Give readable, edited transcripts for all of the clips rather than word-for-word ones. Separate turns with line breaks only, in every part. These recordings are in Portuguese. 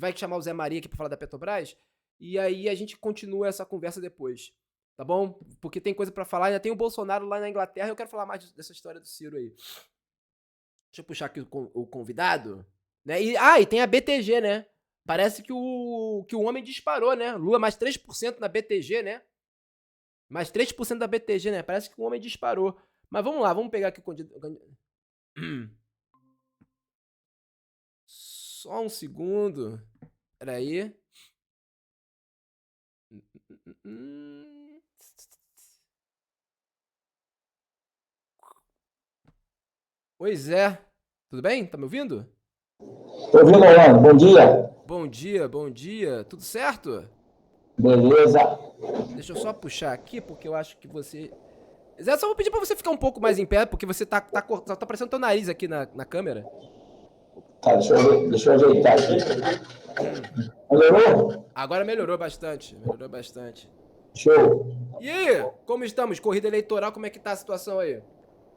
vai chamar o Zé Maria aqui para falar da Petrobras, e aí a gente continua essa conversa depois, tá bom? Porque tem coisa para falar, ainda tem o Bolsonaro lá na Inglaterra, e eu quero falar mais dessa história do Ciro aí. Deixa eu puxar aqui o convidado, né? E tem a BTG, né? Parece que o homem disparou, né? Lula mais 3% na BTG, né? Mais 3% da BTG, né? Parece que o homem disparou. Mas vamos lá, vamos pegar aqui o... Só um segundo. Peraí. Pois é. Tudo bem? Tá me ouvindo?
Tô ouvindo, Orlando. Bom dia.
Bom dia, bom dia. Tudo certo?
Beleza.
Deixa eu só puxar aqui, porque eu acho que você... Zé, só vou pedir pra você ficar um pouco mais em pé, porque você tá aparecendo teu nariz aqui na câmera.
Tá, deixa eu ajeitar aqui. Melhorou?
Agora melhorou bastante, melhorou bastante.
Show.
E aí, como estamos? Corrida eleitoral, como é que tá a situação aí?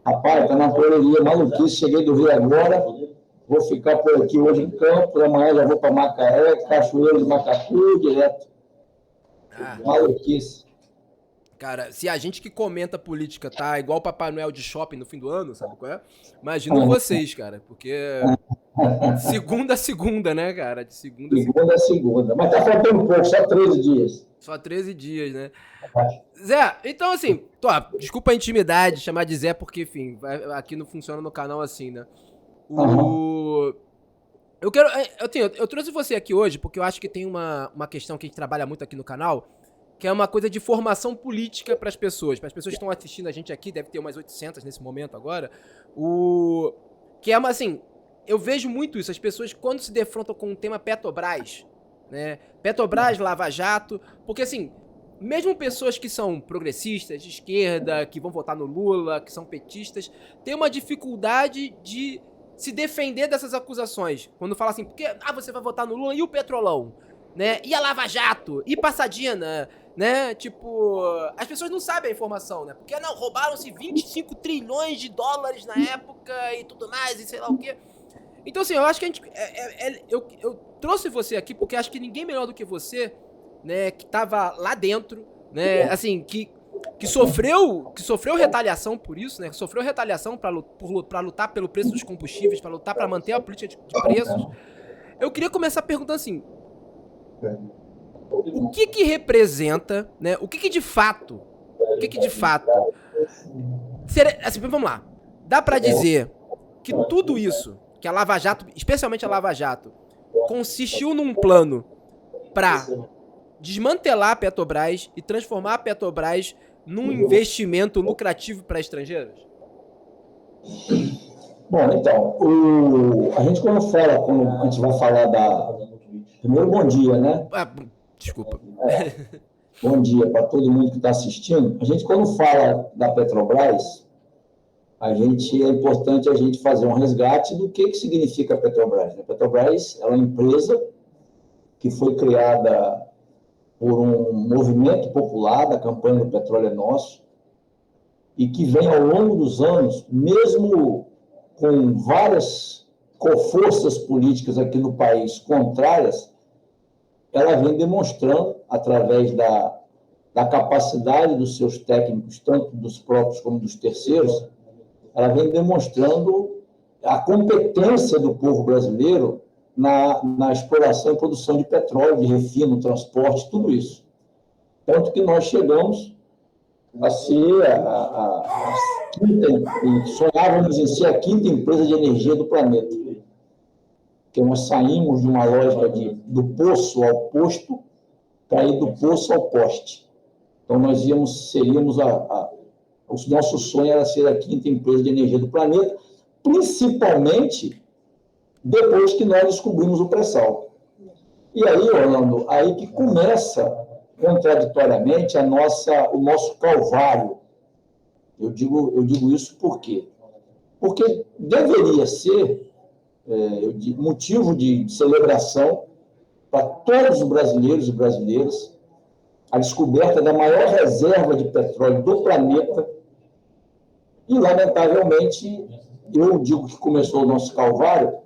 Rapaz, tá na correria, maluquice. Cheguei do Rio agora. Vou ficar por aqui hoje em Campos. Amanhã já vou para Macaé, Cachoeiro de Macacu, direto. Maluquice.
Cara, se a gente que comenta política tá igual o Papai Noel de shopping no fim do ano, sabe qual é? Imagino vocês, cara, porque segunda a segunda, né, cara? De segunda a
segunda a segunda. Mas tá faltando um pouco, só 13 dias.
Só 13 dias, né? Zé, então assim, desculpa a intimidade, chamar de Zé, porque, enfim, aqui não funciona no canal assim, né? Eu trouxe você aqui hoje porque eu acho que tem uma questão que a gente trabalha muito aqui no canal, que é uma coisa de formação política para as pessoas que estão assistindo a gente aqui, deve ter umas 800 nesse momento agora, que é uma, assim, eu vejo muito isso, as pessoas quando se defrontam com o tema Petrobras, né, Petrobras, Lava Jato, porque assim, mesmo pessoas que são progressistas, de esquerda, que vão votar no Lula, que são petistas, tem uma dificuldade de se defender dessas acusações. Quando fala assim, porque você vai votar no Lula e o Petrolão, né? E a Lava Jato, e Passadina, né? Tipo, as pessoas não sabem a informação, né? Porque não, roubaram-se 25 trilhões de dólares na época e tudo mais, e sei lá o quê. Então, assim, eu acho que a gente... Eu trouxe você aqui porque acho que ninguém melhor do que você, né, que tava lá dentro, né, assim, que sofreu retaliação por isso, né, que sofreu retaliação pra lutar pelo preço dos combustíveis, pra lutar pra manter a política de preços. Eu queria começar perguntando assim, o que representa, né, o que de fato, assim, vamos lá, dá pra dizer que tudo isso, que a Lava Jato, especialmente a Lava Jato, consistiu num plano pra desmantelar a Petrobras e transformar a Petrobras num investimento lucrativo para estrangeiros?
Bom, então, a gente quando a gente vai falar da... Primeiro, bom dia, né?
Desculpa.
Bom dia para todo mundo que está assistindo. A gente quando fala da Petrobras, é importante a gente fazer um resgate do que significa a Petrobras. A Petrobras é uma empresa que foi criada por um movimento popular da campanha do Petróleo é Nosso e que vem ao longo dos anos, mesmo com várias forças políticas aqui no país contrárias, ela vem demonstrando, através da capacidade dos seus técnicos, tanto dos próprios como dos terceiros, ela vem demonstrando a competência do povo brasileiro na exploração e produção de petróleo, de refino, transporte, tudo isso. Tanto que nós chegamos a ser a quinta, sonhávamos em ser a quinta empresa de energia do planeta. Porque nós saímos de uma lógica do poço ao posto para ir do poço ao poste. Então, nós seríamos o nosso sonho era ser a quinta empresa de energia do planeta, principalmente depois que nós descobrimos o pré-sal. E aí, Orlando, aí que começa, contraditoriamente, o nosso calvário. Eu digo isso por quê? Porque deveria ser motivo de celebração para todos os brasileiros e brasileiras a descoberta da maior reserva de petróleo do planeta e, lamentavelmente, eu digo que começou o nosso calvário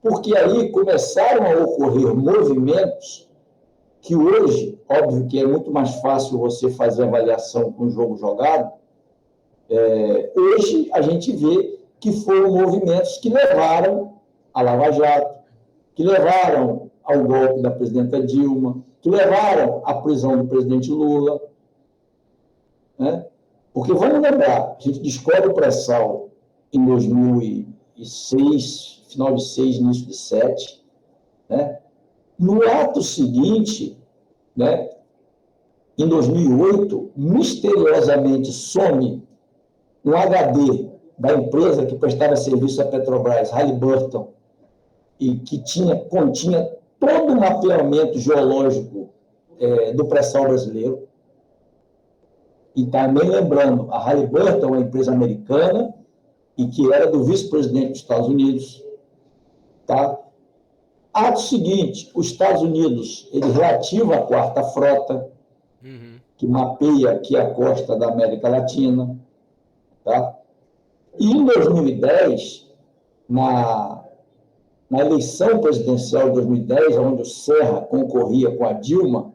porque aí começaram a ocorrer movimentos que hoje, óbvio que é muito mais fácil você fazer avaliação com o jogo jogado, hoje a gente vê que foram movimentos que levaram a Lava Jato, que levaram ao golpe da presidenta Dilma, que levaram à prisão do presidente Lula, né? Porque vamos lembrar, a gente descobre o pré-sal em 2006, final de 6, início de 7, né? No ato seguinte, né, em 2008, misteriosamente some um HD da empresa que prestava serviço à Petrobras, Halliburton, e que continha todo o mapeamento geológico do pré-sal brasileiro. E também lembrando, a Halliburton é uma empresa americana e que era do vice-presidente dos Estados Unidos. Tá? Ato seguinte, os Estados Unidos, ele reativa a quarta frota, que mapeia aqui a costa da América Latina. Tá? E em 2010, na eleição presidencial de 2010, onde o Serra concorria com a Dilma,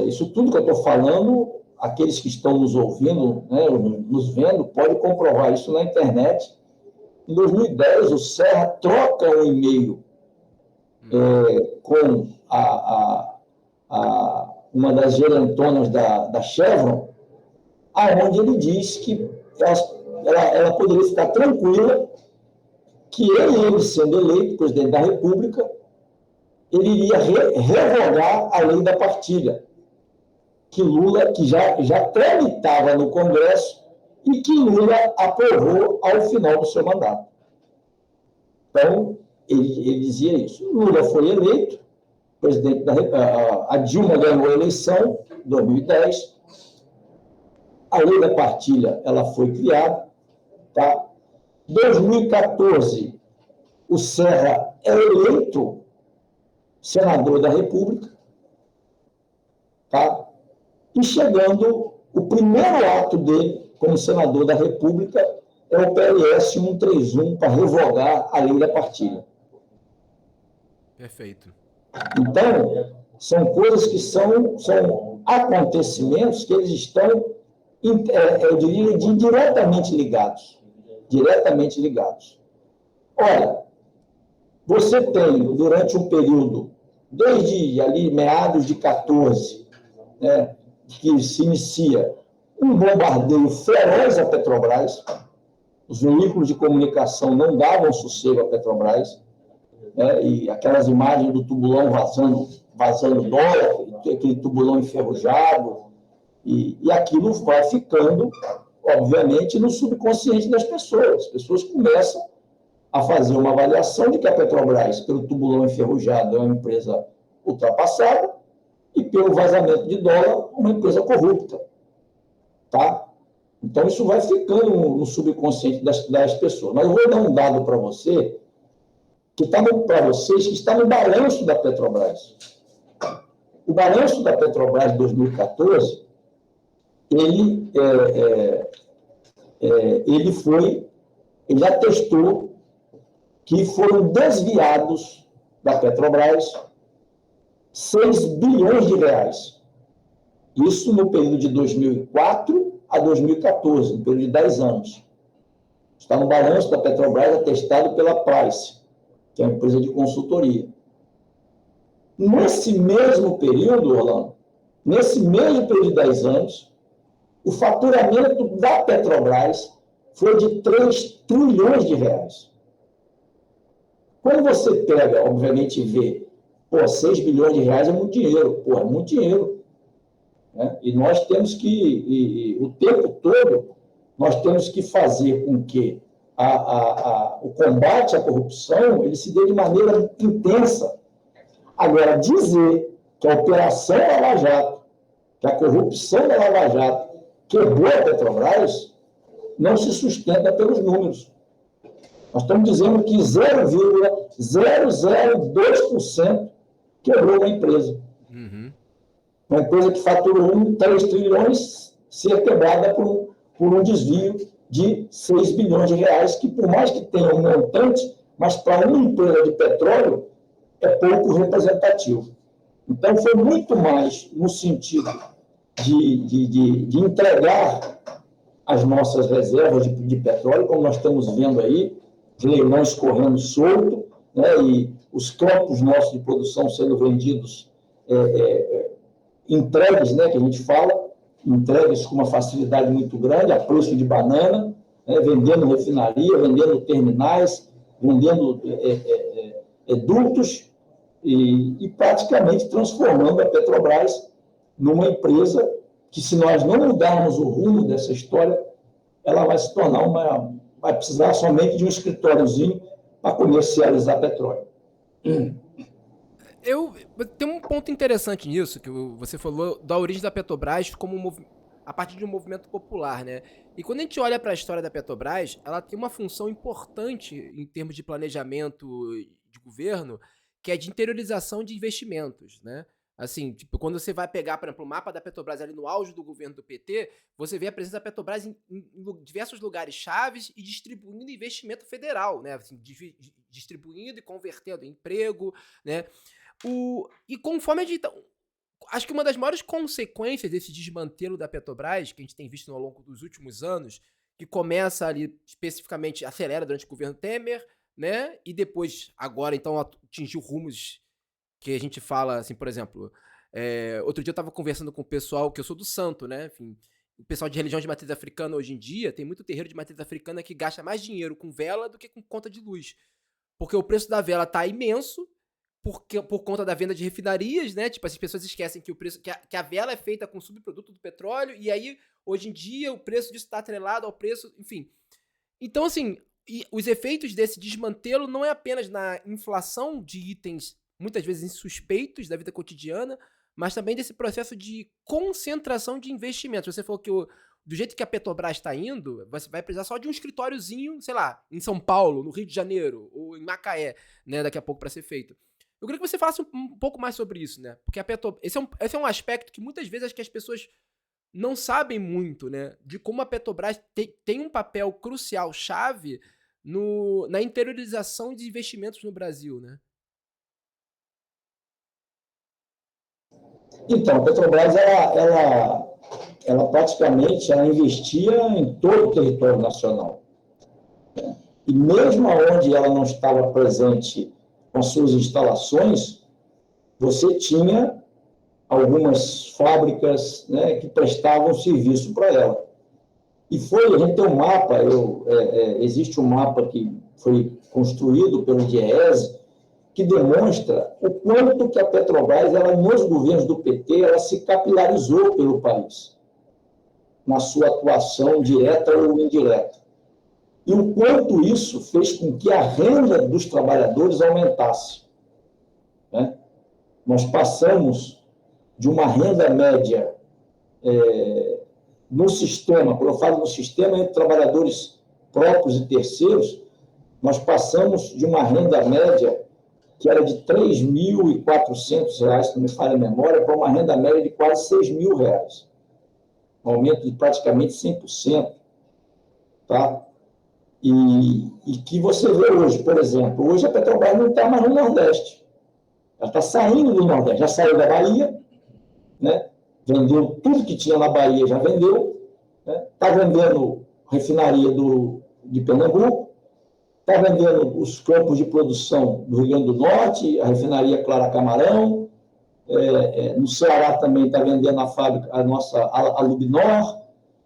isso tudo que eu estou falando, aqueles que estão nos ouvindo, né, nos vendo, podem comprovar isso na internet. Em 2010, o Serra troca um e-mail com uma das gerentonas da Chevron, aonde ele diz que ela poderia ficar tranquila que ele, sendo eleito presidente da República, ele iria revogar a lei da partilha, que Lula, que já tramitava no Congresso e que Lula aprovou ao final do seu mandato. Então, ele dizia isso. Lula foi eleito, presidente a Dilma ganhou a eleição em 2010, a lei da partilha ela foi criada, tá? 2014, o Serra é eleito senador da República, tá? E chegando, o primeiro ato dele como senador da República é o PLS 131 para revogar a lei da partilha.
Perfeito.
Então, são coisas que são acontecimentos que eles estão, eu diria, diretamente ligados. Diretamente ligados. Olha, você tem, durante um período, desde ali meados de 14, né, que se inicia um bombardeio feroz à Petrobras, os veículos de comunicação não davam sossego à Petrobras, né, e aquelas imagens do tubulão vazando dólar, aquele tubulão enferrujado, e aquilo vai ficando, obviamente, no subconsciente das pessoas. As pessoas começam a fazer uma avaliação de que a Petrobras, pelo tubulão enferrujado, é uma empresa ultrapassada e, pelo vazamento de dólar, uma empresa corrupta. Tá? Então, isso vai ficando no subconsciente das pessoas. Mas eu vou dar um dado para você, que está no balanço da Petrobras. O balanço da Petrobras de 2014, ele atestou que foram desviados da Petrobras 6 bilhões de reais. Isso no período de 2004 a 2014, no período de 10 anos. Está no balanço da Petrobras atestado pela Price, que é uma empresa de consultoria. Nesse mesmo período, Orlando, nesse mesmo período de 10 anos, o faturamento da Petrobras foi de 3 trilhões de reais. Quando você pega, obviamente, e vê, 6 bilhões de reais é muito dinheiro. É muito dinheiro. Né? E nós temos que, o tempo todo, nós temos que fazer com que o combate à corrupção ele se dê de maneira intensa. Agora, dizer que a operação Lava Jato, que a corrupção da Lava Jato quebrou a Petrobras, não se sustenta pelos números. Nós estamos dizendo que 0,002% quebrou uma empresa. Uma empresa que faturou 3 trilhões ser quebrada por um desvio de 6 bilhões de reais, que por mais que tenha um montante, mas para uma empresa de petróleo é pouco representativo. Então, foi muito mais no sentido de entregar as nossas reservas de petróleo, como nós estamos vendo aí, os leilões correndo solto, né, e os campos nossos de produção sendo vendidos, entregues, né, que a gente fala, entregues com uma facilidade muito grande, a preço de banana, né, vendendo refinaria, vendendo terminais, vendendo dutos, e praticamente transformando a Petrobras numa empresa que, se nós não mudarmos o rumo dessa história, ela vai se tornar vai precisar somente de um escritóriozinho para comercializar petróleo.
Tem um ponto interessante nisso, que você falou da origem da Petrobras como a partir de um movimento popular, né? E quando a gente olha para a história da Petrobras, ela tem uma função importante em termos de planejamento de governo, que é de interiorização de investimentos, né? Assim, tipo, quando você vai pegar, por exemplo, o mapa da Petrobras ali no auge do governo do PT, você vê a presença da Petrobras em diversos lugares chaves e distribuindo investimento federal, né? Assim, distribuindo e convertendo em emprego, né? E conforme a gente... Acho que uma das maiores consequências desse desmantelo da Petrobras, que a gente tem visto ao longo dos últimos anos, que começa ali, especificamente, acelera durante o governo Temer, né? E depois, agora, então, atingiu rumos que a gente fala, assim, por exemplo, outro dia eu estava conversando com o pessoal, que eu sou do Santo, né? Enfim, o pessoal de religião de matriz africana hoje em dia, tem muito terreiro de matriz africana que gasta mais dinheiro com vela do que com conta de luz. Porque o preço da vela tá imenso, por conta da venda de refinarias, né? Tipo, as pessoas esquecem que o preço que a vela é feita com subproduto do petróleo, e aí, hoje em dia, o preço disso está atrelado ao preço, enfim. Então, assim, os efeitos desse desmantelo não é apenas na inflação de itens, muitas vezes insuspeitos da vida cotidiana, mas também desse processo de concentração de investimentos. Você falou que do jeito que a Petrobras está indo, você vai precisar só de um escritóriozinho, sei lá, em São Paulo, no Rio de Janeiro, ou em Macaé, né, daqui a pouco para ser feito. Eu queria que você falasse um pouco mais sobre isso, né? Porque esse é um aspecto que muitas vezes acho que as pessoas não sabem muito, né? De como a Petrobras tem um papel crucial, chave, na interiorização de investimentos no Brasil, né?
Então, a Petrobras, ela praticamente investia em todo o território nacional. E mesmo onde ela não estava presente com suas instalações, você tinha algumas fábricas, né, que prestavam serviço para ela. E a gente tem um mapa, existe um mapa que foi construído pelo DIEESE, que demonstra o quanto que a Petrobras, nos governos do PT, ela se capilarizou pelo país, na sua atuação direta ou indireta. E o quanto isso fez com que a renda dos trabalhadores aumentasse, né? Nós passamos de uma renda média no sistema, quando eu falo no sistema, entre trabalhadores próprios e terceiros, nós passamos de uma renda média que era de R$ 3.400, se não me falha a memória, para uma renda média de quase R$ 6.000. Um aumento de praticamente 100%. Tá? E que você vê hoje, por exemplo, hoje a Petrobras não está mais no Nordeste. Ela está saindo do Nordeste, já saiu da Bahia, né? Vendeu tudo que tinha na Bahia, já vendeu. Está, né? Vendendo refinaria de Pernambuco, está vendendo os campos de produção do Rio Grande do Norte, a refinaria Clara Camarão, no Ceará também está vendendo a fábrica, a Lubnor,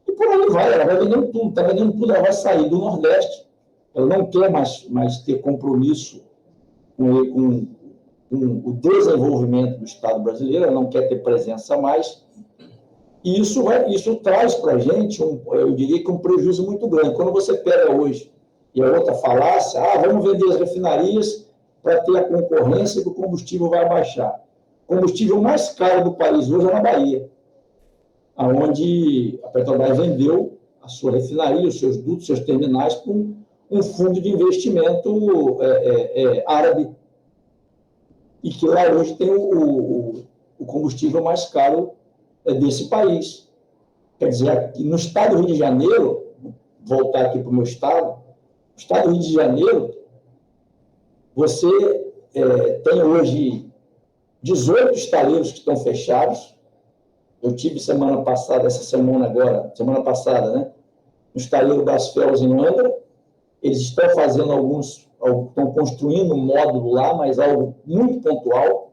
e por aí vai, ela vai vendendo tudo, está vendendo tudo, ela vai sair do Nordeste, ela não quer mais ter compromisso com o desenvolvimento do Estado brasileiro, ela não quer ter presença mais, e isso traz para a gente, eu diria que um prejuízo muito grande. Quando você pega hoje, e a outra falácia, vamos vender as refinarias para ter a concorrência e o combustível vai baixar. O combustível mais caro do país hoje é na Bahia, onde a Petrobras vendeu a sua refinaria, os seus dutos, seus terminais, com um fundo de investimento árabe, e que lá hoje tem o combustível mais caro desse país. Quer dizer, aqui no estado do Rio de Janeiro, voltar aqui para o meu estado, o estado do Rio de Janeiro Você tem hoje 18 estaleiros que estão fechados. Eu tive semana passada, semana passada, né? No estaleiro das Fel em Angra. Eles estão fazendo estão construindo um módulo lá, mas algo muito pontual.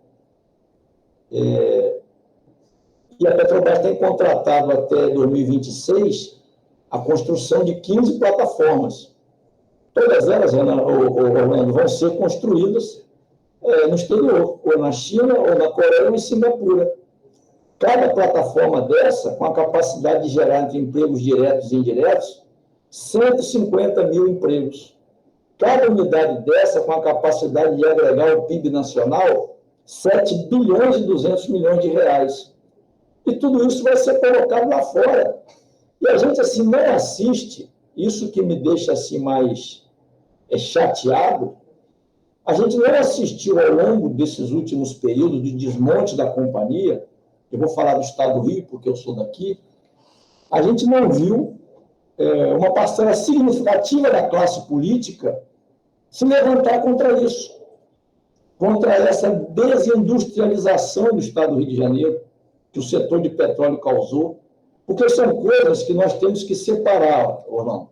E a Petrobras tem contratado até 2026 a construção de 15 plataformas. Todas elas, Orlando, vão ser construídas no exterior, ou na China, ou na Coreia, ou em Singapura. Cada plataforma dessa, com a capacidade de gerar entre empregos diretos e indiretos, 150 mil empregos. Cada unidade dessa, com a capacidade de agregar ao PIB nacional, 7 bilhões e 200 milhões de reais. E tudo isso vai ser colocado lá fora. E a gente, assim, não assiste, isso que me deixa, assim, mais chateado, a gente não assistiu ao longo desses últimos períodos de desmonte da companhia, eu vou falar do Estado do Rio, porque eu sou daqui, a gente não viu uma parcela significativa da classe política se levantar contra isso, contra essa desindustrialização do Estado do Rio de Janeiro, que o setor de petróleo causou, porque são coisas que nós temos que separar, Orlando.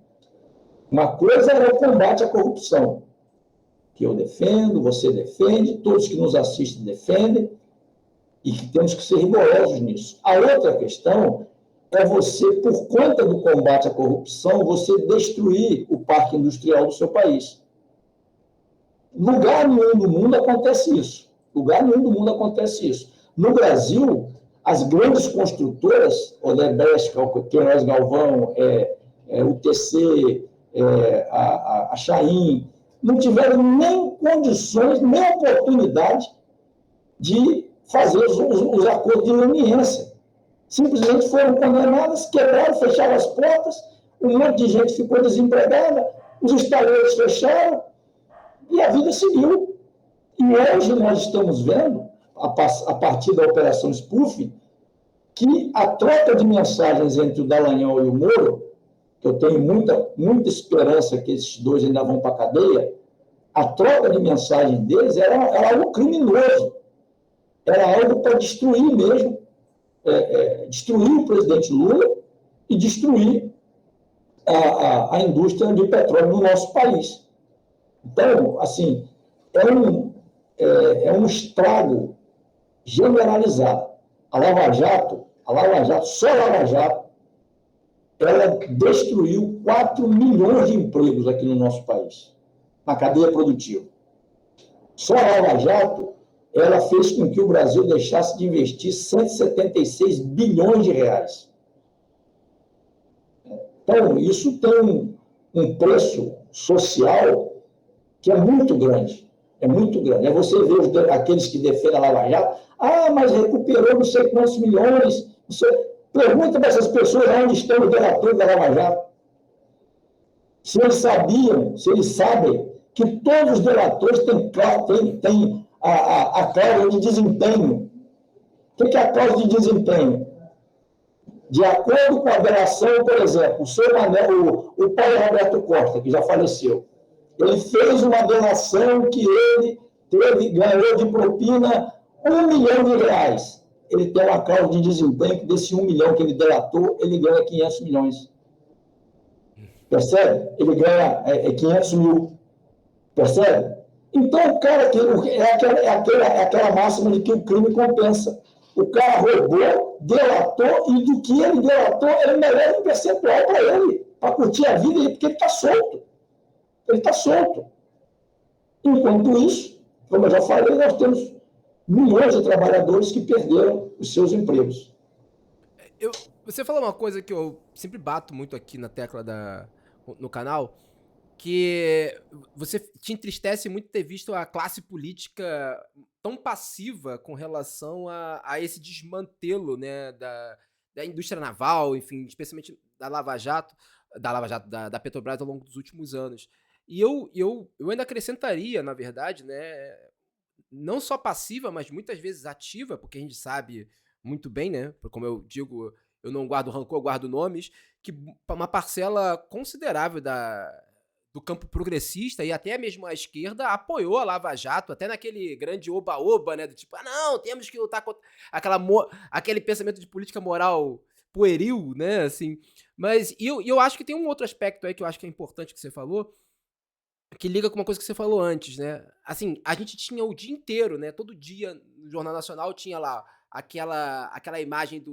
Uma coisa é o combate à corrupção, que eu defendo, você defende, todos que nos assistem defendem, e que temos que ser rigorosos nisso. A outra questão é você, por conta do combate à corrupção, você destruir o parque industrial do seu país. Lugar nenhum do mundo acontece isso. Lugar nenhum do mundo acontece isso. No Brasil, as grandes construtoras, Odebrecht, Queiroz Galvão, UTC, a Chain, não tiveram nem condições, nem oportunidade de fazer os acordos de leniência. Simplesmente foram condenadas, quebraram, fecharam as portas, um monte de gente ficou desempregada, os estaleiros fecharam e a vida seguiu. E hoje nós estamos vendo, a partir da Operação Spoofing, que a troca de mensagens entre o Dallagnol e o Moro, que eu tenho muita esperança que esses dois ainda vão para a cadeia, a troca de mensagem deles era algo criminoso. Era algo para destruir mesmo, destruir o presidente Lula e destruir a indústria de petróleo no nosso país. Então, assim, é um estrago generalizado. A Lava Jato, só a Lava Jato, ela destruiu 4 milhões de empregos aqui no nosso país, na cadeia produtiva. Só a Lava Jato, ela fez com que o Brasil deixasse de investir 176 bilhões de reais. Então, isso tem um preço social que é muito grande. É muito grande. É você ver aqueles que defendem a Lava Jato, mas recuperou não sei quantos milhões. Pergunta para essas pessoas onde estão os delatores da Lava Jato. Se eles sabiam, se eles sabem que todos os delatores têm a cláusula de desempenho. O que é a cláusula de desempenho? De acordo com a delação, por exemplo, o Paulo Roberto Costa, que já faleceu, ele fez uma delação que ele ganhou de propina R$1 milhão. Ele tem uma cláusula de desempenho que desse 1 milhão que ele delatou, ele ganha 500 milhões. Percebe? Ele ganha 500 mil. Percebe? Então, o cara é aquela máxima de que o crime compensa. O cara roubou, delatou, e do que ele delatou, ele merece um percentual para ele, para curtir a vida, porque ele está solto. Ele está solto. Enquanto isso, como eu já falei, nós temos milhões de trabalhadores que perderam os seus empregos.
Você falou uma coisa que eu sempre bato muito aqui na tecla no canal, que você te entristece muito ter visto a classe política tão passiva com relação a esse desmantelo, né, da indústria naval, enfim, especialmente da Petrobras ao longo dos últimos anos. E eu ainda acrescentaria, na verdade, né, não só passiva, mas muitas vezes ativa, porque a gente sabe muito bem, né, como eu digo, eu não guardo rancor, eu guardo nomes, que uma parcela considerável do campo progressista e até mesmo a esquerda apoiou a Lava Jato, até naquele grande oba-oba, né? Do tipo, não, temos que lutar contra aquele pensamento de política moral pueril, né? Assim, mas eu acho que tem um outro aspecto aí que eu acho que é importante que você falou, que liga com uma coisa que você falou antes, né? Assim, a gente tinha o dia inteiro, né? Todo dia no Jornal Nacional tinha lá aquela imagem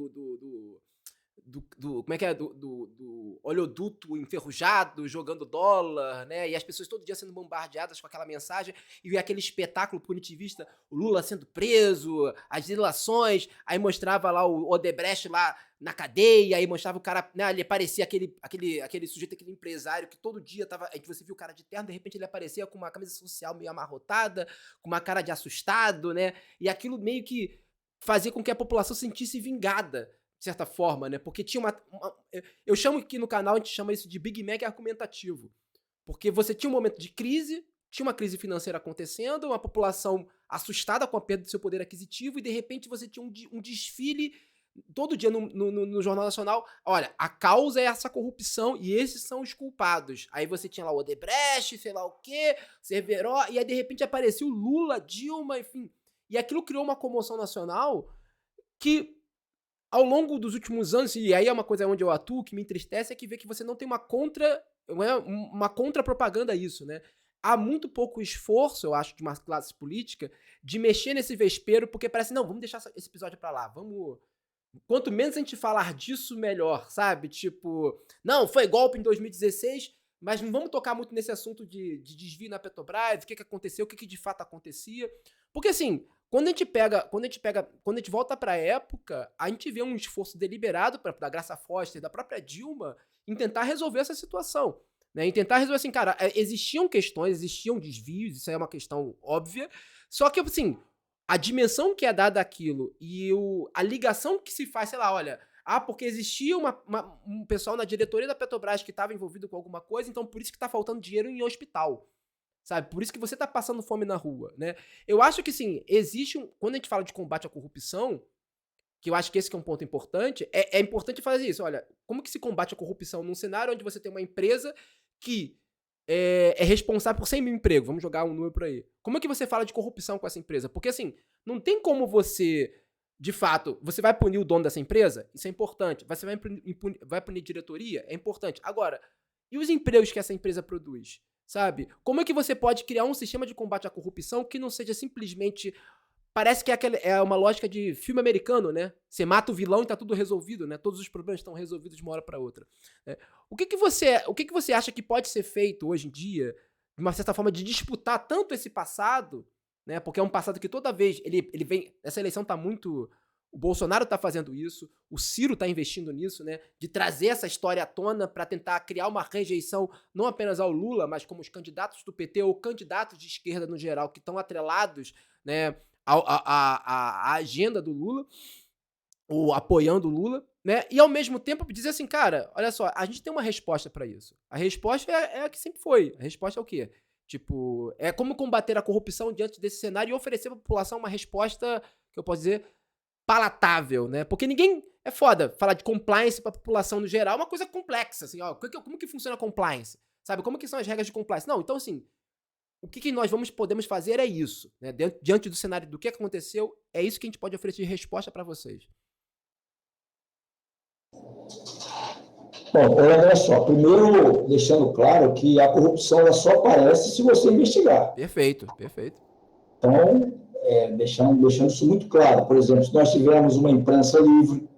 como é que é? Do oleoduto enferrujado, jogando dólar, né? E as pessoas todo dia sendo bombardeadas com aquela mensagem, e aquele espetáculo punitivista, o Lula sendo preso, as delações, aí mostrava lá o Odebrecht lá na cadeia, aí mostrava o cara, né? Ele aparecia aquele sujeito, aquele empresário que todo dia tava. Aí você viu o cara de terno, de repente ele aparecia com uma camisa social meio amarrotada, com uma cara de assustado, né? E aquilo meio que fazia com que a população se sentisse vingada, de certa forma, né? Porque tinha eu chamo aqui no canal, a gente chama isso de Big Mac argumentativo. Porque você tinha um momento de crise, tinha uma crise financeira acontecendo, uma população assustada com a perda do seu poder aquisitivo, e de repente você tinha um desfile todo dia no Jornal Nacional. Olha, a causa é essa corrupção e esses são os culpados. Aí você tinha lá o Odebrecht, sei lá o quê, Cerveró, e aí de repente aparecia o Lula, Dilma, enfim. E aquilo criou uma comoção nacional que, ao longo dos últimos anos, e aí é uma coisa onde eu atuo, que me entristece, é que ver que você não tem uma contra-propaganda a isso, né? Há muito pouco esforço, eu acho, de uma classe política de mexer nesse vespeiro, porque parece, não, vamos deixar esse episódio pra lá, vamos... Quanto menos a gente falar disso, melhor, sabe? Tipo, não, foi golpe em 2016, mas não vamos tocar muito nesse assunto de desvio na Petrobras, o que aconteceu, o que de fato acontecia. Porque assim, quando a gente volta pra época, a gente vê um esforço deliberado da Graça Foster, da própria Dilma, em tentar resolver essa situação. Né? Em tentar resolver assim, cara, existiam questões, existiam desvios, isso aí é uma questão óbvia, só que assim, a dimensão que é dada àquilo e a ligação que se faz, sei lá, olha, porque existia um pessoal na diretoria da Petrobras que estava envolvido com alguma coisa, então por isso que tá faltando dinheiro em hospital, sabe? Por isso que você tá passando fome na rua, né? Eu acho que, sim, quando a gente fala de combate à corrupção, que eu acho que esse que é um ponto importante, é importante fazer isso, olha, como que se combate a corrupção num cenário onde você tem uma empresa que é responsável por 100 mil empregos, vamos jogar um número por aí. Como é que você fala de corrupção com essa empresa? Porque, assim, não tem como você, de fato, você vai punir o dono dessa empresa? Isso é importante. Você vai punir diretoria? É importante. Agora, e os empregos que essa empresa produz? Sabe? Como é que você pode criar um sistema de combate à corrupção que não seja simplesmente... Parece que é uma lógica de filme americano, né? Você mata o vilão e tá tudo resolvido, né? Todos os problemas estão resolvidos de uma hora para outra. Né? O que você acha que pode ser feito hoje em dia, de uma certa forma, de disputar tanto esse passado, né? Porque é um passado que toda vez ele vem... Essa eleição tá muito... O Bolsonaro tá fazendo isso, o Ciro tá investindo nisso, né? De trazer essa história à tona para tentar criar uma rejeição não apenas ao Lula, mas como os candidatos do PT ou candidatos de esquerda no geral que estão atrelados, né, a agenda do Lula, ou apoiando o Lula, né? E ao mesmo tempo dizer assim, cara, olha só, a gente tem uma resposta para isso. A resposta é a que sempre foi. A resposta é o quê? Tipo, é como combater a corrupção diante desse cenário e oferecer pra população uma resposta, que eu posso dizer, palatável, né? Porque ninguém... É foda falar de compliance pra população no geral, é uma coisa complexa, assim, ó. Como que funciona a compliance? Sabe? Como que são as regras de compliance? Não, então assim, o que nós podemos fazer é isso, né? Diante do cenário do que aconteceu, é isso que a gente pode oferecer de resposta para vocês.
Bom, olha só, primeiro deixando claro que a corrupção ela só aparece se você investigar.
Perfeito, perfeito.
Então, deixando isso muito claro, por exemplo, se nós tivermos uma imprensa livre,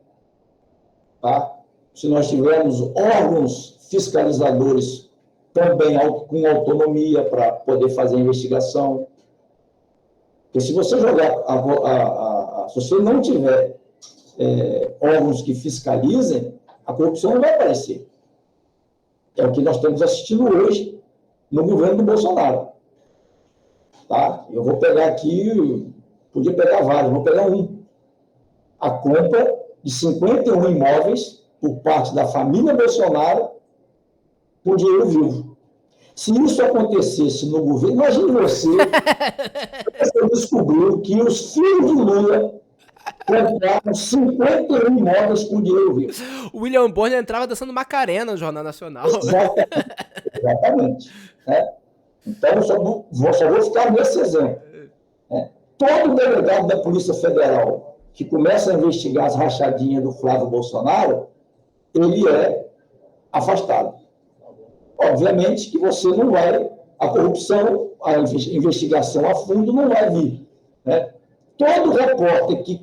tá? Se nós tivermos órgãos fiscalizadores também com autonomia para poder fazer a investigação. Porque se você jogar, se você não tiver órgãos que fiscalizem, a corrupção não vai aparecer. É o que nós estamos assistindo hoje no governo do Bolsonaro. Tá? Eu vou pegar aqui, podia pegar vários, vou pegar um. A compra de 51 imóveis por parte da família Bolsonaro com dinheiro vivo. Se isso acontecesse no governo, imagine você descobriu que os filhos do Lula compraram 51 imóveis com dinheiro vivo.
O William Bonner entrava dançando Macarena no Jornal Nacional.
Exatamente. Né? Então, eu só vou ficar nesse exemplo. Né? Todo delegado da Polícia Federal que começa a investigar as rachadinhas do Flávio Bolsonaro, ele é afastado. Obviamente que você não vai, a corrupção, a investigação a fundo não vai vir. Né? Todo repórter que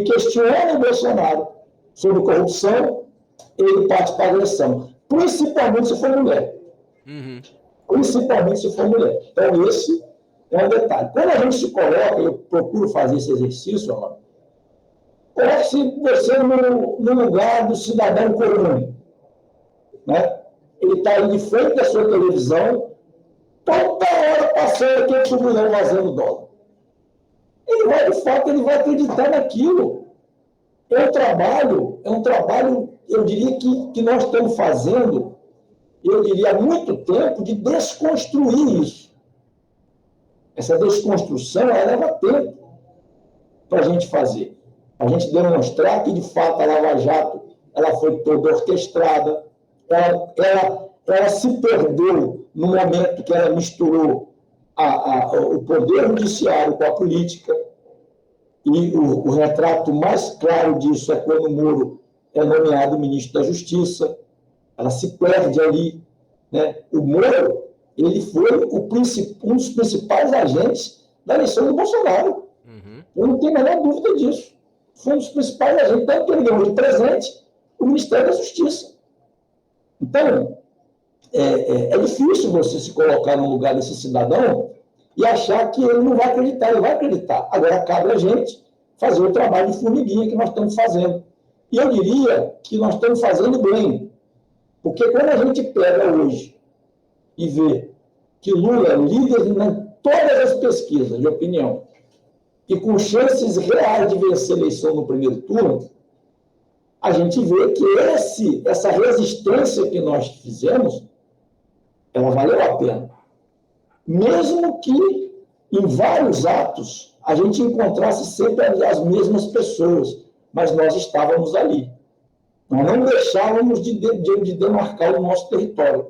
questiona o Bolsonaro sobre corrupção, ele parte para a agressão. Principalmente se for mulher.
Uhum.
Principalmente se for mulher. Então, esse é um detalhe. Quando a gente se coloca, eu procuro fazer esse exercício, coloque-se você no lugar do cidadão comum. Né? Ele está aí de frente da sua televisão, toda hora passando aquele turbilhão vazando dólar. Ele vai, de fato, ele vai acreditar naquilo. É um trabalho, eu diria que nós estamos fazendo, eu diria há muito tempo, de desconstruir isso. Essa desconstrução, ela leva tempo para a gente fazer. A gente demonstrar que, de fato, a Lava Jato ela foi toda orquestrada, ela se perdeu no momento que ela misturou o poder judiciário com a política, e o retrato mais claro disso é quando o Moro é nomeado ministro da Justiça. Ela se perde ali. Né? O Moro, ele foi um dos principais agentes da eleição do Bolsonaro. Uhum. Eu não tenho a menor dúvida disso. Foi um dos principais agentes, tanto que ele ganhou de presente o Ministério da Justiça. Então, é difícil você se colocar no lugar desse cidadão e achar que ele não vai acreditar. Ele vai acreditar. Agora, cabe a gente fazer o trabalho de formiguinha que nós estamos fazendo. E eu diria que nós estamos fazendo bem. Porque quando a gente pega hoje e vê que Lula é líder em todas as pesquisas de opinião e com chances reais de vencer a eleição no primeiro turno, a gente vê que essa resistência que nós fizemos, ela valeu a pena. Mesmo que em vários atos a gente encontrasse sempre as mesmas pessoas, mas nós estávamos ali. Nós não deixávamos de demarcar o nosso território.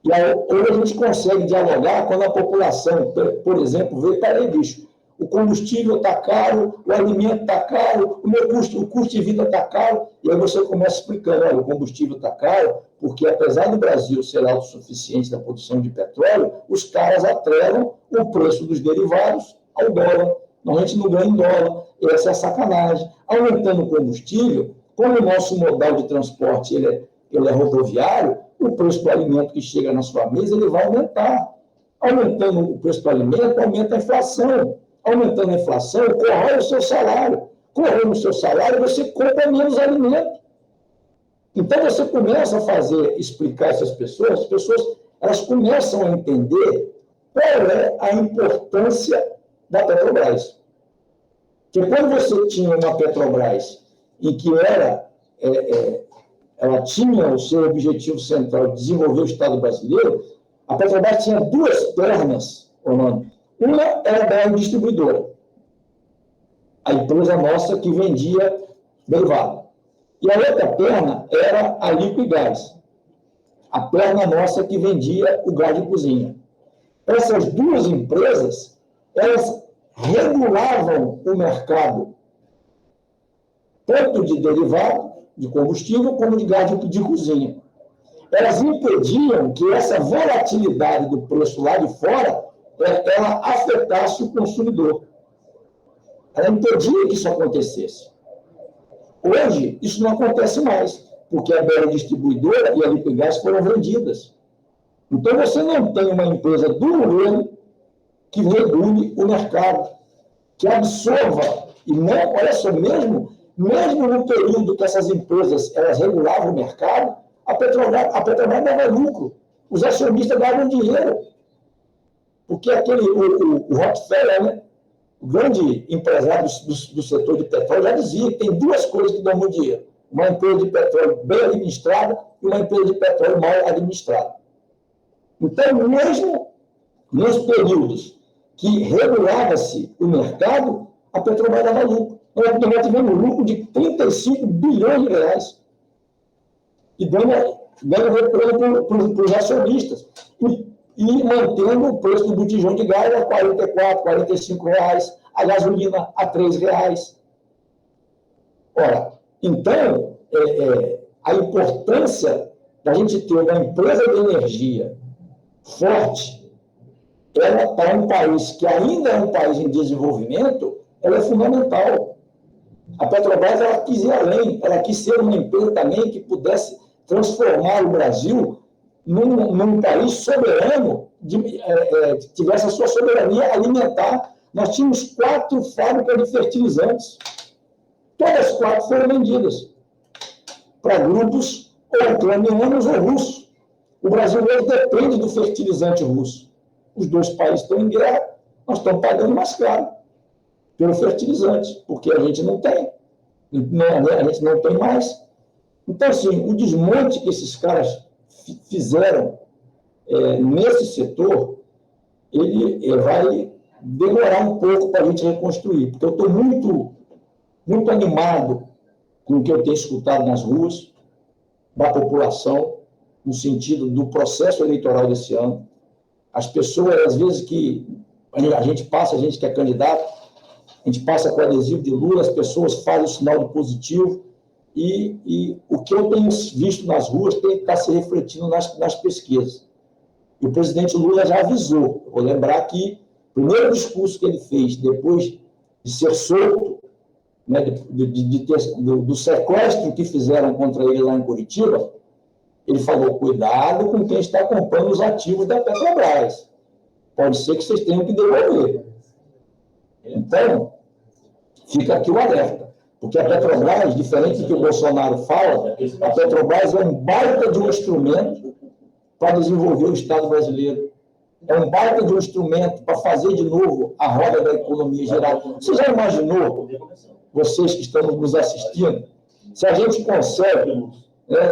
E aí, hoje a gente consegue dialogar quando a população, por exemplo, vê, peraí, bicho, o combustível está caro, o alimento está caro, o custo de vida está caro, e aí você começa explicando, olha, o combustível está caro, porque apesar do Brasil ser autossuficiente na produção de petróleo, os caras atrelam o preço dos derivados ao dólar. A gente não ganha em dólar, essa é a sacanagem. Aumentando o combustível, como o nosso modal de transporte ele é rodoviário, o preço do alimento que chega na sua mesa ele vai aumentar. Aumentando o preço do alimento, aumenta a inflação. Aumentando a inflação, corrói o seu salário. Corroendo o seu salário, você compra menos alimento. Então, você começa a explicar essas pessoas, as pessoas elas começam a entender qual é a importância da Petrobras. Porque quando você tinha uma Petrobras em que ela tinha o seu objetivo central de desenvolver o Estado brasileiro, a Petrobras tinha duas pernas, Orlando. Uma era da distribuidora, a empresa nossa que vendia derivado. E a outra perna era a Liquigás, a perna nossa que vendia o gás de cozinha. Essas duas empresas, elas regulavam o mercado, tanto de derivado, de combustível, como de gás de cozinha. Elas impediam que essa volatilidade do preço lá de fora ela afetasse o consumidor. Ela impedia que isso acontecesse. Hoje, isso não acontece mais, porque a BR Distribuidora e a Liquigás foram vendidas. Então, você não tem uma empresa do governo que regule o mercado, que absorva, e não, olha só, mesmo no período que essas empresas elas regulavam o mercado, a Petrobras dava lucro, os acionistas davam dinheiro, porque o Rockefeller, né, o grande empresário do setor de petróleo, já dizia que tem duas coisas que dão muito dinheiro, uma empresa de petróleo bem administrada e uma empresa de petróleo mal administrada. Então, mesmo nos períodos que regulava-se o mercado, a Petrobras dava lucro. Nós tivemos lucro de 35 bilhões de reais. E dando retorno para os acionistas. E mantendo o preço do botijão de gás a 44, 45 reais, a gasolina a 3 reais. Ora, então, a importância da gente ter uma empresa de energia forte, ela para um país que ainda é um país em desenvolvimento, ela é fundamental. A Petrobras, ela quis ir além, ela quis ser uma empresa também que pudesse transformar o Brasil num país soberano, que tivesse a sua soberania alimentar. Nós tínhamos 4 fábricas de fertilizantes. Todas as 4 foram vendidas para grupos ou ucranianos ou russos. O Brasil hoje depende do fertilizante russo. Os 2 países estão em guerra, nós estamos pagando mais caro pelo fertilizante, porque a gente não tem. A gente não tem mais. Então, assim, o desmonte que esses caras fizeram nesse setor, ele vai demorar um pouco para a gente reconstruir, porque eu estou muito animado com o que eu tenho escutado nas ruas, da população, no sentido do processo eleitoral desse ano. As pessoas, às vezes, que a gente que é candidato, a gente passa com o adesivo de Lula, as pessoas fazem o sinal de positivo, e o que eu tenho visto nas ruas tem que estar se refletindo nas pesquisas. E o presidente Lula já avisou. Vou lembrar que o primeiro discurso que ele fez, depois de ser solto, né, do sequestro que fizeram contra ele lá em Curitiba, ele falou: cuidado com quem está comprando os ativos da Petrobras. Pode ser que vocês tenham que devolver. Então, fica aqui o alerta. Porque a Petrobras, diferente do que o Bolsonaro fala, a Petrobras é um baita de um instrumento para desenvolver o Estado brasileiro. É um baita de um instrumento para fazer de novo a roda da economia girar. Você já imaginou, vocês que estão nos assistindo, se a gente consegue,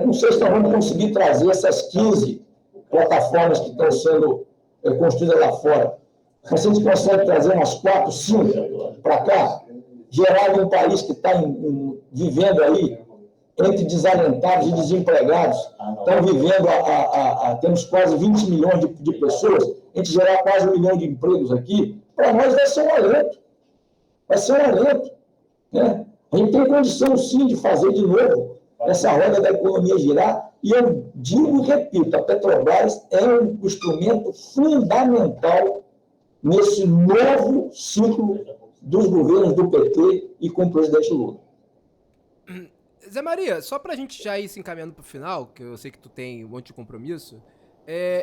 não sei se nós vamos conseguir trazer essas 15 plataformas que estão sendo construídas lá fora, mas se a gente consegue trazer umas 4, 5 para cá, gerar um país que está vivendo aí entre desalentados e desempregados, estão vivendo, temos quase 20 milhões de pessoas, a gente gerar quase 1 milhão de empregos aqui, para nós vai ser um alento. Vai ser um alento. Né? A gente tem condição, sim, de fazer de novo essa roda da economia girar, e eu digo e repito, a Petrobras é um instrumento fundamental nesse novo ciclo dos governos do PT e com o presidente Lula.
Zé Maria, só pra gente já ir se encaminhando pro final, que eu sei que tu tem um monte de compromisso,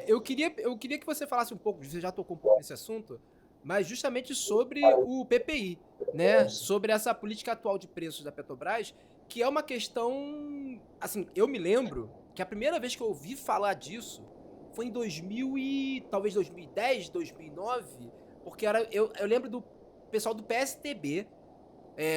eu queria que você falasse um pouco, você já tocou um pouco nesse assunto, mas justamente sobre o PPI, né? Sobre essa política atual de preços da Petrobras, que é uma questão, assim, eu me lembro que a primeira vez que eu ouvi falar disso foi em 2010, 2009, porque eu lembro do pessoal do PSDB,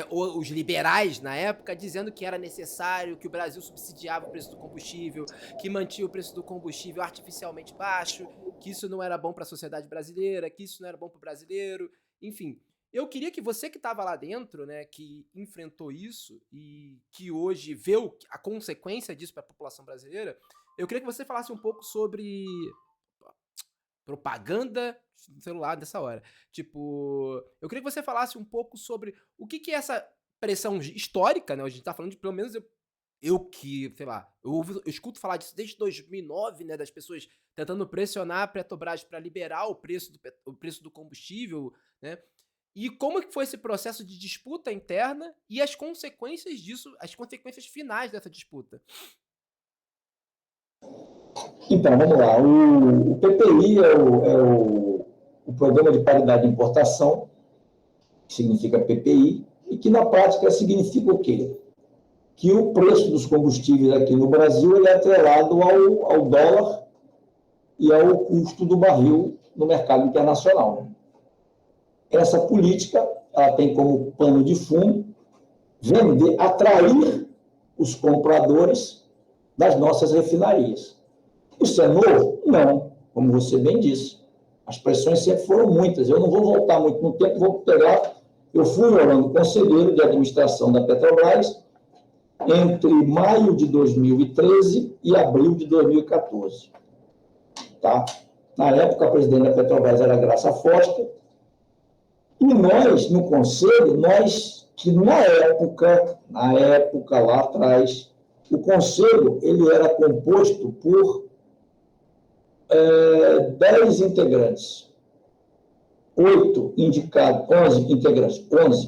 os liberais na época, dizendo que era necessário, que o Brasil subsidiava o preço do combustível, que mantinha o preço do combustível artificialmente baixo, que isso não era bom para a sociedade brasileira, que isso não era bom para o brasileiro, enfim. Eu queria que você que estava lá dentro, né, que enfrentou isso e que hoje vê a consequência disso para a população brasileira, eu queria que você falasse um pouco sobre propaganda no celular dessa hora. Tipo, eu queria que você falasse um pouco sobre o que é essa pressão histórica, né? A gente tá falando de, pelo menos, eu que, sei lá, eu escuto falar disso desde 2009, né? Das pessoas tentando pressionar a Petrobras para liberar o preço do combustível, né? E como que foi esse processo de disputa interna e as consequências disso, as consequências finais dessa disputa?
Então, vamos lá. O PPI é o Programa de Paridade de Importação, que significa PPI, e que na prática significa o quê? Que o preço dos combustíveis aqui no Brasil ele é atrelado ao dólar e ao custo do barril no mercado internacional. Essa política ela tem como pano de fundo atrair os compradores das nossas refinarias. Isso é novo? Não, como você bem disse. As pressões sempre foram muitas. Eu não vou voltar muito no tempo, vou pegar Eu fui, Orlando, conselheiro de administração da Petrobras entre maio de 2013 e abril de 2014. Tá? Na época, a presidente da Petrobras era Graça Foster, e nós, no conselho, que na época, lá atrás, o conselho ele era composto por 10 integrantes, 8 indicados, 11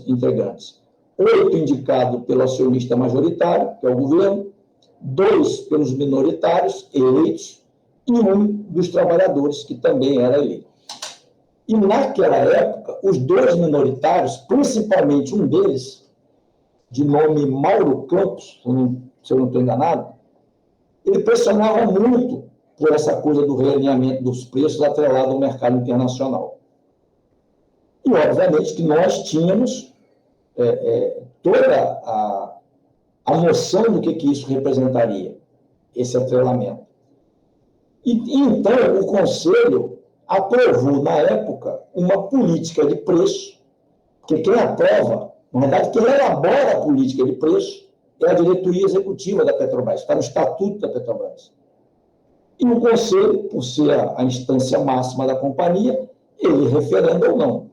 integrantes, 8 indicados pelo acionista majoritário, que é o governo, 2 pelos minoritários eleitos e 1 dos trabalhadores, que também era eleito. E naquela época, os 2 minoritários, principalmente um deles, de nome Mauro Campos, se eu não estou enganado, ele pressionava muito por essa coisa do realinhamento dos preços atrelado ao mercado internacional. E, obviamente, que nós tínhamos toda a noção do que isso representaria, esse atrelamento. E então, o Conselho aprovou, na época, uma política de preço, que quem aprova, na verdade, quem elabora a política de preço é a diretoria executiva da Petrobras, está no Estatuto da Petrobras. E o Conselho, por ser a instância máxima da companhia, ele referenda ou não.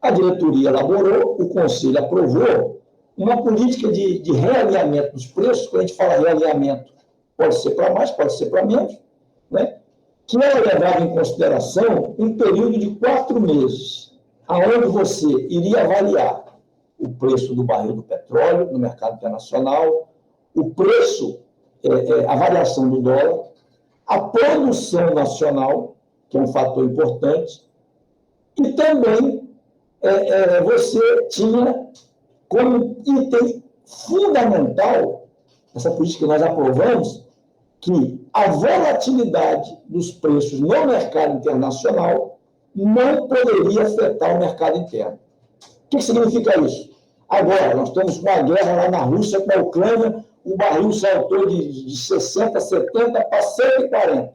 A diretoria elaborou, o Conselho aprovou uma política de realinhamento dos preços. Quando a gente fala realinhamento, pode ser para mais, pode ser para menos, né? Que ela levava em consideração um período de 4 meses, aonde você iria avaliar o preço do barril do petróleo no mercado internacional, o preço, a variação do dólar, a produção nacional, que é um fator importante, e também você tinha como item fundamental, essa política que nós aprovamos, que a volatilidade dos preços no mercado internacional não poderia afetar o mercado interno. O que significa isso? Agora, nós estamos com uma guerra lá na Rússia, com a Ucrânia, o barril saltou de 60, 70 para 140.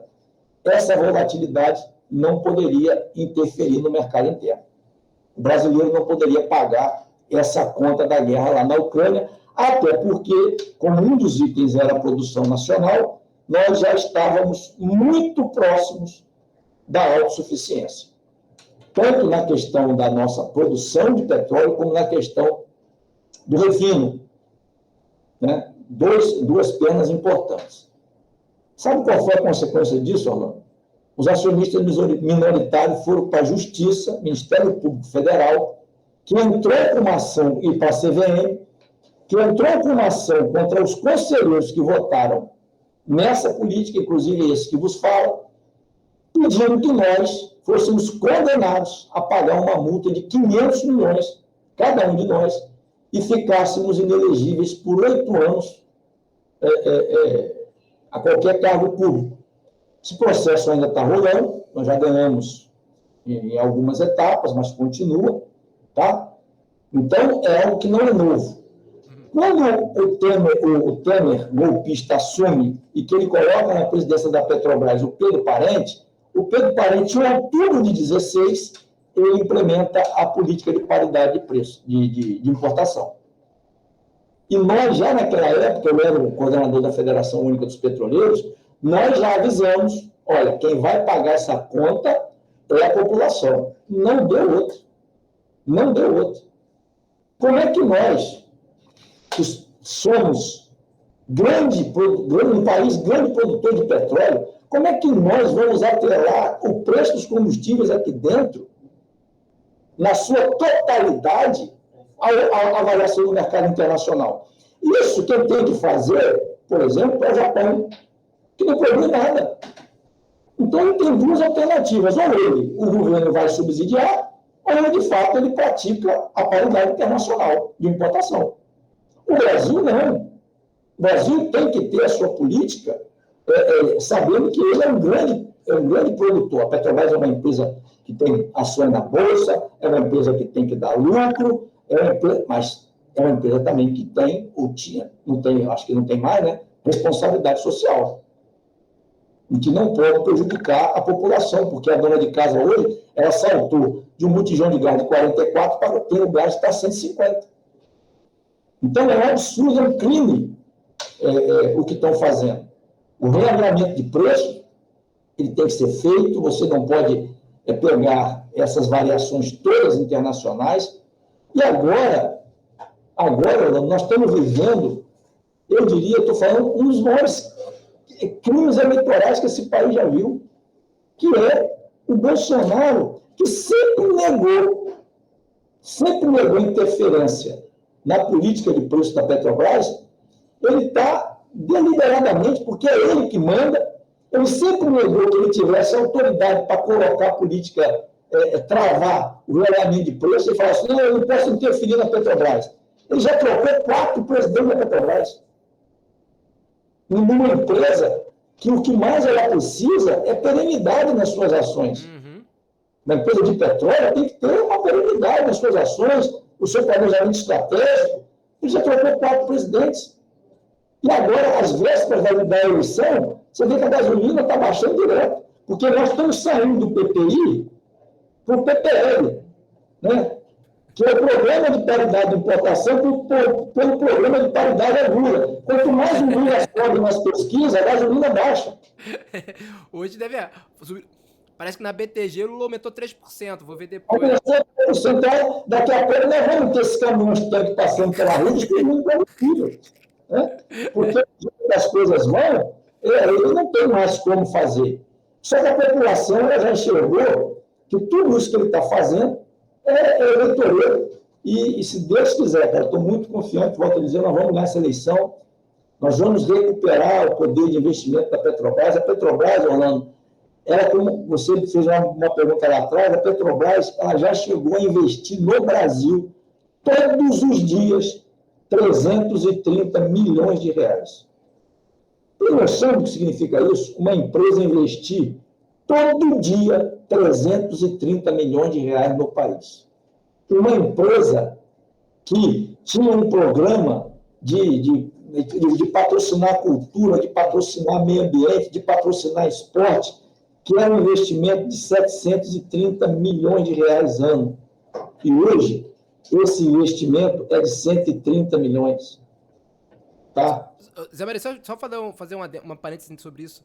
Essa volatilidade não poderia interferir no mercado interno. O brasileiro não poderia pagar essa conta da guerra lá na Ucrânia, até porque, como um dos itens era a produção nacional, nós já estávamos muito próximos da autossuficiência. Tanto na questão da nossa produção de petróleo, como na questão do refino. Né? Duas pernas importantes. Sabe qual foi a consequência disso, Orlando? Os acionistas minoritários foram para a Justiça, Ministério Público Federal, que entrou com uma ação, e para a CVM, que entrou com uma ação contra os conselheiros que votaram nessa política, inclusive esse que vos fala, pedindo que nós fôssemos condenados a pagar uma multa de 500 milhões, cada um de nós, e ficássemos inelegíveis por 8 anos a qualquer cargo público. Esse processo ainda está rolando, nós já ganhamos em algumas etapas, mas continua, tá? Então, é algo que não é novo. Quando o Temer, golpista, assume e que ele coloca na presidência da Petrobras o Pedro Parente, em outubro de 2016, ele implementa a política de paridade de preço, de importação. E nós, já naquela época, eu era o coordenador da Federação Única dos Petroleiros, nós já avisamos, olha, quem vai pagar essa conta é a população. Não deu outro. Não deu outro. Como é que nós, que somos um país grande produtor de petróleo, como é que nós vamos atrelar o preço dos combustíveis aqui dentro, na sua totalidade, à variação do mercado internacional? Isso quem tem que fazer, por exemplo, é o Japão, que não produz nada. Então, ele tem 2 alternativas. Ou o governo vai subsidiar, ou de fato, ele pratica a paridade internacional de importação. O Brasil não. O Brasil tem que ter a sua política sabendo que ele é um grande produtor. A Petrobras é uma empresa que tem ações na Bolsa, é uma empresa que tem que dar lucro, mas é uma empresa também que tem, ou tinha, não tem, acho que não tem mais, né, responsabilidade social. e que não pode prejudicar a população, porque a dona de casa hoje, ela saltou de um botijão de gás de 44 para ter o gás que está 150. Então, é um absurdo, é um crime o que estão fazendo. O regulamento de preço, ele tem que ser feito, você não pode pegar essas variações todas internacionais. E agora nós estamos vivendo, eu diria, estou falando, um dos maiores crimes eleitorais que esse país já viu, que é o Bolsonaro, que sempre negou interferência na política de preço da Petrobras. Ele está deliberadamente, porque é ele que manda, ele sempre negou que ele tivesse autoridade para colocar a política, travar o regulamento de preço e falar assim, não, eu não posso interferir na Petrobras. Ele já trocou 4 presidentes da Petrobras. Numa empresa que o que mais ela precisa é perenidade nas suas ações. Uhum. Uma empresa de petróleo tem que ter uma perenidade nas suas ações, o seu planejamento estratégico. Ele já trocou 4 presidentes. E agora, às vésperas da eleição, você vê que a gasolina está baixando direto. Porque nós estamos saindo do PPI para o PPL, né? Que é o Programa de Paridade de Importação pelo Programa de Paridade Agrícola. Quanto mais o Lula sobe nas pesquisas, a gasolina baixa.
Hoje deve subir. Parece que na BTG o Lula aumentou 3%, vou ver depois.
Então, daqui a pouco nós vamos ter esses caminhões de tanque passando pela rua distribuindo combustível. Né? Porque as coisas vão, ele não tem mais como fazer. Só que a população já enxergou que tudo isso que ele está fazendo é eleitoreiro. E se Deus quiser, cara, estou muito confiante, volto a dizer, nós vamos ganhar essa eleição, nós vamos recuperar o poder de investimento da Petrobras. A Petrobras, Orlando, ela, como você fez uma pergunta lá atrás, a Petrobras ela já chegou a investir no Brasil, todos os dias, 330 milhões de reais. Tem noção do que significa isso? Uma empresa investir todo dia 330 milhões de reais no país. Uma empresa que tinha um programa de patrocinar cultura, de patrocinar meio ambiente, de patrocinar esporte, que era um investimento de 730 milhões de reais ano. E hoje, esse investimento é de 130 milhões. Tá?
Zé Maria, só fazer uma parênteses sobre isso.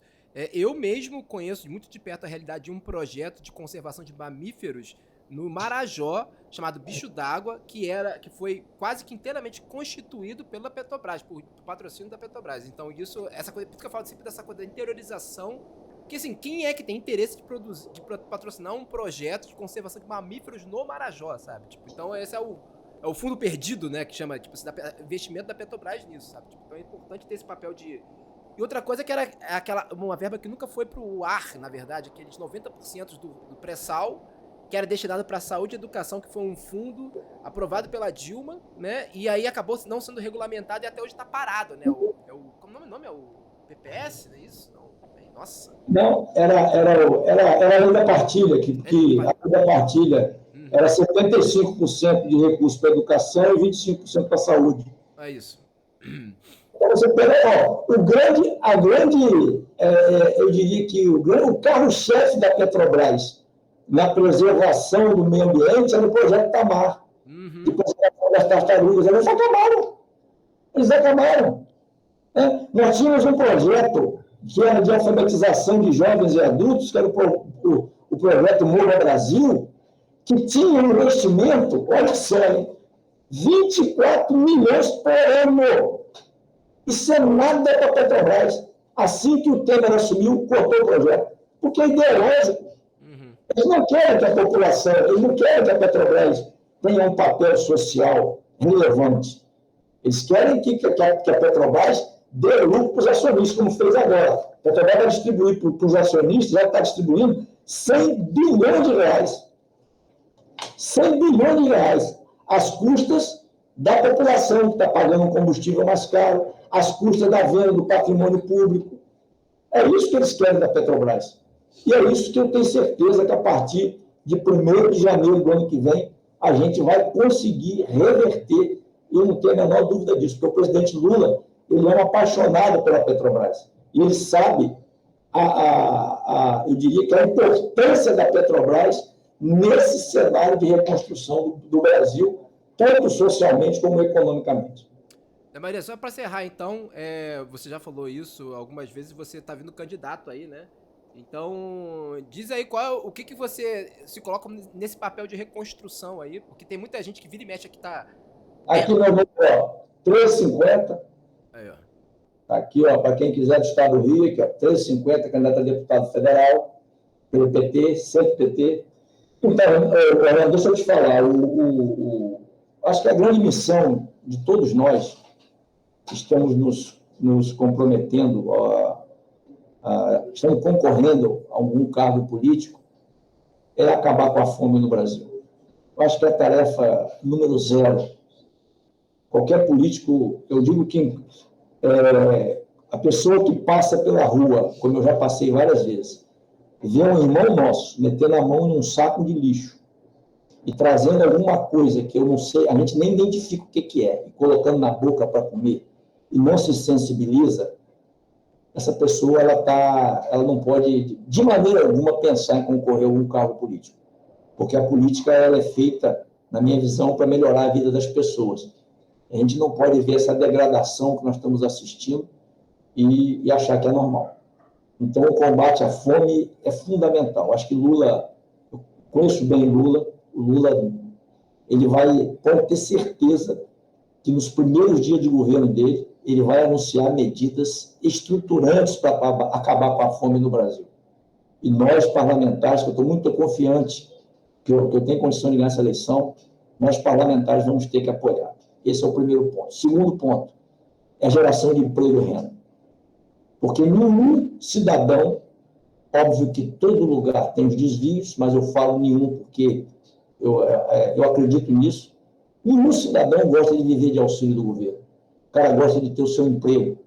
Eu mesmo conheço muito de perto a realidade de um projeto de conservação de mamíferos no Marajó, chamado Bicho d'Água, que foi quase que inteiramente constituído pela Petrobras, por patrocínio da Petrobras. Então, por isso que eu falo sempre dessa coisa da interiorização, que assim, quem é que tem interesse de patrocinar um projeto de conservação de mamíferos no Marajó, sabe? Tipo, então, esse é o fundo perdido, né, que chama, tipo, investimento da Petrobras nisso, sabe? Tipo, então é importante ter esse papel de... E outra coisa que era uma verba que nunca foi pro ar, na verdade, aqueles 90% do pré-sal, que era destinado para saúde e educação, que foi um fundo aprovado pela Dilma, né? E aí acabou não sendo regulamentado e até hoje está parado, né? Como o nome é o PPS, não é isso? Nossa.
Não, era a lei da partilha, que a lei da partilha era 75% de recursos para a educação e 25% para a saúde.
É isso.
Então, você pega, eu diria que o carro-chefe da Petrobras na preservação do meio ambiente era o projeto Tamar, de preservação das tartarugas. Eles acabaram. Né? Nós tínhamos um projeto que era de alfabetização de jovens e adultos, que era o projeto Mova Brasil, que tinha um investimento, olha só, 24 milhões por ano. Isso é nada para a Petrobras. Assim que o Temer assumiu, cortou o projeto. Porque é ideológico. Eles não querem que a população, eles não querem que a Petrobras tenha um papel social relevante. Eles querem que a Petrobras dê lucro para os acionistas, como fez agora. A Petrobras vai distribuir para os acionistas, já está distribuindo 100 bilhões de reais. 100 bilhões de reais. Às custas da população, que está pagando um combustível mais caro, às custas da venda do patrimônio público. É isso que eles querem da Petrobras. E é isso que eu tenho certeza que a partir de 1º de janeiro do ano que vem, a gente vai conseguir reverter. Eu não tenho a menor dúvida disso, porque o presidente Lula, ele é um apaixonado pela Petrobras. E ele sabe eu diria que a importância da Petrobras nesse cenário de reconstrução do Brasil, tanto socialmente como economicamente.
Maria, só para encerrar, então, você já falou isso algumas vezes, você está vindo candidato aí, né? Então, diz aí o que você se coloca nesse papel de reconstrução aí, porque tem muita gente que vira e mexe aqui, tá...
Aqui nós vamos, 3,50.
Aí, ó.
Aqui, para quem quiser do Estado do Rio, aqui, 3,50, candidato a deputado federal, pelo PT, sempre PT. Então, Orlando, deixa eu te falar, acho que a grande missão de todos nós que estamos nos comprometendo, estamos concorrendo a algum cargo político, é acabar com a fome no Brasil. Eu acho que é a tarefa número 0. Qualquer político, eu digo que a pessoa que passa pela rua, como eu já passei várias vezes, vê um irmão nosso metendo a mão em um saco de lixo e trazendo alguma coisa que eu não sei, a gente nem identifica o que é, e colocando na boca para comer, e não se sensibiliza, essa pessoa ela não pode, de maneira alguma, pensar em concorrer a algum cargo político. Porque a política ela é feita, na minha visão, para melhorar a vida das pessoas. A gente não pode ver essa degradação que nós estamos assistindo e achar que é normal. Então, o combate à fome é fundamental. Acho que Lula, eu conheço bem Lula, o Lula pode ter certeza que nos primeiros dias de governo dele, ele vai anunciar medidas estruturantes para acabar com a fome no Brasil. E nós, parlamentares, que eu estou muito confiante que eu tenho condição de ganhar essa eleição, nós, parlamentares, vamos ter que apoiar. Esse é o primeiro ponto. Segundo ponto, é a geração de emprego e renda. Porque nenhum cidadão, óbvio que todo lugar tem os desvios, mas eu falo nenhum porque eu acredito nisso, nenhum cidadão gosta de viver de auxílio do governo. O cara gosta de ter o seu emprego.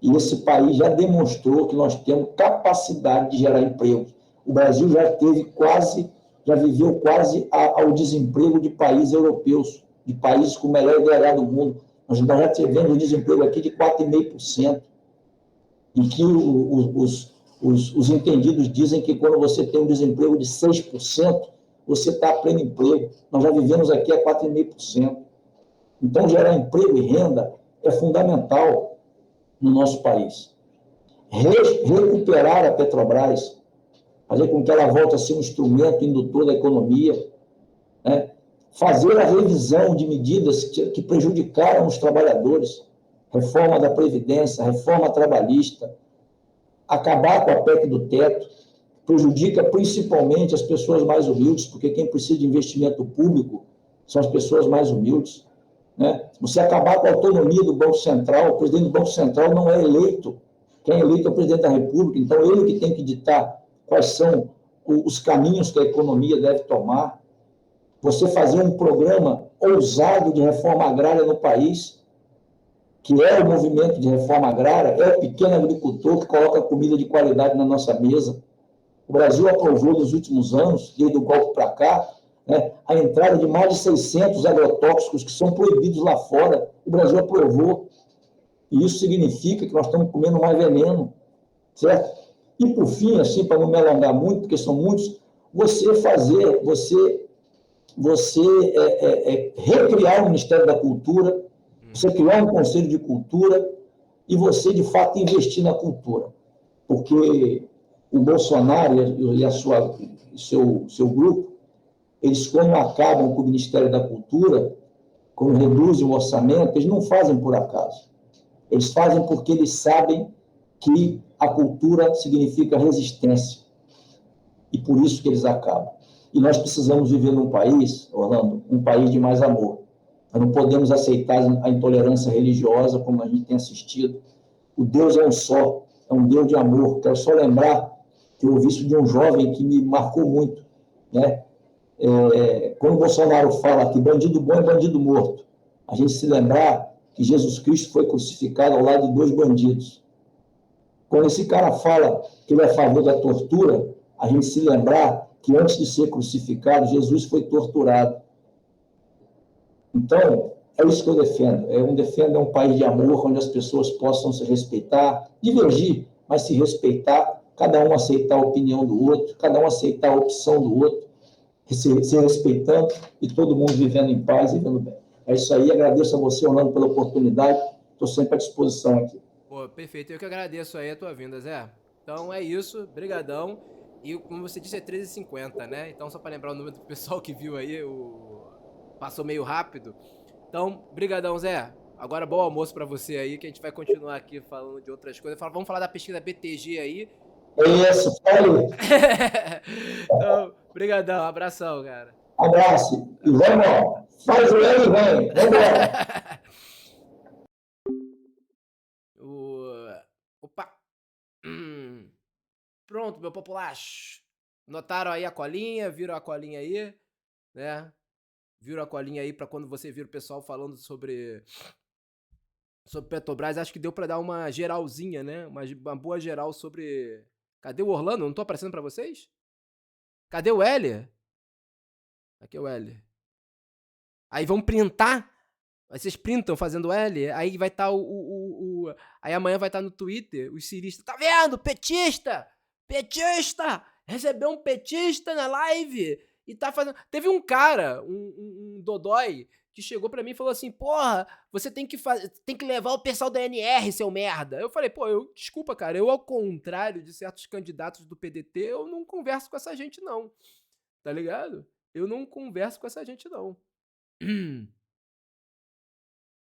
E esse país já demonstrou que nós temos capacidade de gerar emprego. O Brasil já viveu quase ao desemprego de países europeus, de países com o melhor IDH do mundo. Nós já tivemos um desemprego aqui de 4,5%. E que os entendidos dizem que quando você tem um desemprego de 6%, você está a pleno emprego. Nós já vivemos aqui a 4,5%. Então, gerar emprego e renda é fundamental no nosso país. Recuperar a Petrobras, fazer com que ela volte a ser um instrumento indutor da economia, né? Fazer a revisão de medidas que prejudicaram os trabalhadores, reforma da Previdência, reforma trabalhista, acabar com a PEC do teto, prejudica principalmente as pessoas mais humildes, porque quem precisa de investimento público são as pessoas mais humildes. Né? Você acabar com a autonomia do Banco Central, o presidente do Banco Central não é eleito, quem é eleito é o presidente da República, então ele que tem que ditar quais são os caminhos que a economia deve tomar. Você fazer um programa ousado de reforma agrária no país, que é o movimento de reforma agrária, é o pequeno agricultor que coloca comida de qualidade na nossa mesa. O Brasil aprovou nos últimos anos, desde o golpe para cá, né, a entrada de mais de 600 agrotóxicos que são proibidos lá fora. O Brasil aprovou. E isso significa que nós estamos comendo mais veneno, certo? E, por fim, assim, para não me alongar muito, porque são muitos, você recriar o Ministério da Cultura, você criar um Conselho de Cultura e você, de fato, investir na cultura. Porque o Bolsonaro e seu grupo, eles, quando acabam com o Ministério da Cultura, quando reduzem o orçamento, eles não fazem por acaso. Eles fazem porque eles sabem que a cultura significa resistência. E por isso que eles acabam. E nós precisamos viver num país, Orlando, um país de mais amor. Nós não podemos aceitar a intolerância religiosa, como a gente tem assistido. O Deus é um só, é um Deus de amor. Quero só lembrar que eu ouvi isso de um jovem que me marcou muito, né? Quando o Bolsonaro fala que bandido bom é bandido morto, a gente se lembrar que Jesus Cristo foi crucificado ao lado de 2 bandidos. Quando esse cara fala que ele é a favor da tortura, a gente se lembrar que antes de ser crucificado, Jesus foi torturado. Então, é isso que eu defendo. Eu defendo um país de amor, onde as pessoas possam se respeitar, divergir. mas se respeitar, cada um aceitar a opinião do outro, cada um aceitar a opção do outro, se respeitando e todo mundo vivendo em paz e vivendo bem. É isso aí, agradeço a você, Orlando, pela oportunidade, estou sempre à disposição aqui.
Pô, perfeito. Eu que agradeço aí a tua vinda, Zé. Então é isso, brigadão. E como você disse, é 13h50, né? Então só pra lembrar o número do pessoal que viu aí, passou meio rápido. Então, brigadão, Zé. Agora bom almoço pra você aí, que a gente vai continuar aqui falando de outras coisas. Vamos falar da pesquisa BTG aí.
É isso, fale.
Então, brigadão, abração, cara.
Abraço e vamos, faz o L e vem, vamos lá.
Opa! Pronto, meu populacho. Notaram aí a colinha? Viram a colinha aí? Né? Viram a colinha aí pra quando você vir o pessoal falando sobre Petrobras? Acho que deu pra dar uma geralzinha, né? Uma boa geral sobre... Cadê o Orlando? Não tô aparecendo pra vocês? Cadê o L? Aqui é o L. Aí vão printar. Aí vocês printam fazendo L. Aí vai estar Aí amanhã vai estar no Twitter os ciristas. Tá vendo? Petista! Petista! Recebeu um petista na live e tá fazendo... Teve um cara, um dodói, que chegou pra mim e falou assim, porra, você tem que levar o pessoal da NR, seu merda. Eu falei, pô, desculpa, cara, eu ao contrário de certos candidatos do PDT, eu não converso com essa gente não, tá ligado? Eu não converso com essa gente não.